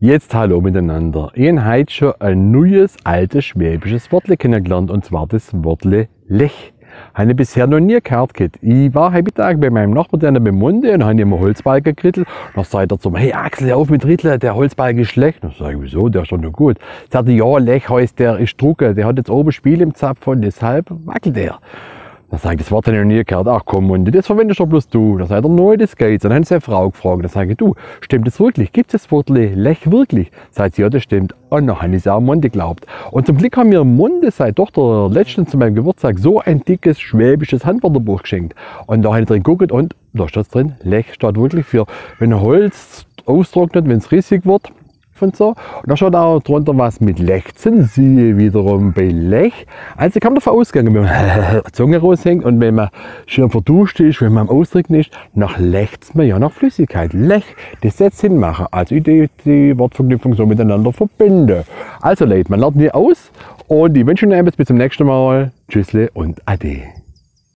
Jetzt hallo miteinander. Ich habe heute schon ein neues, altes schwäbisches Wort kennengelernt, und zwar das Wort Lech. Habe ich bisher noch nie gehört. Ich war heute Mittag bei meinem Nachbarn, der beim Munde, und habe ihm einen Holzbalken gekrittelt. Dann sagt er zu mir: hey Axel, hör auf mit Ritteln, der Holzbalken ist schlecht. Dann sage ich: wieso, der ist doch noch gut. Sagt er: ja, Lech heißt, der ist drucken, der hat jetzt oben Spiel im Zapf und deshalb wackelt er. Dann sage ich: das Wort habe ich noch nie gehört. Ach komm, Munde, das verwendest doch bloß du. Dann sagt er: nein, das geht. Dann haben sie eine Frau gefragt. Dann sage ich: du, stimmt das wirklich? Gibt es das Wort Lech wirklich? Sagt sie: ja, das stimmt. Und dann habe ich es auch Munde geglaubt. Und zum Glück haben mir Munde, seine Tochter, letztens zu meinem Geburtstag so ein dickes schwäbisches Handwörterbuch geschenkt. Und da habe ich drin geguckt und da steht drin: Lech steht wirklich für, wenn Holz austrocknet, wenn es rissig wird. Und so. Und da schaut auch drunter was mit Lechzen, siehe wiederum bei Lech. Also kann man davon ausgehen, wenn man die Zunge raushängt und wenn man schön verduscht ist, wenn man am Ausdrücken ist, nach lechzt man ja nach Flüssigkeit. Lech, das jetzt Sinn machen. Also ich die Wortverknüpfung so miteinander verbinde. Also Leute, man lernt nie aus und ich wünsche Ihnen bis zum nächsten Mal. Tschüssle und Ade.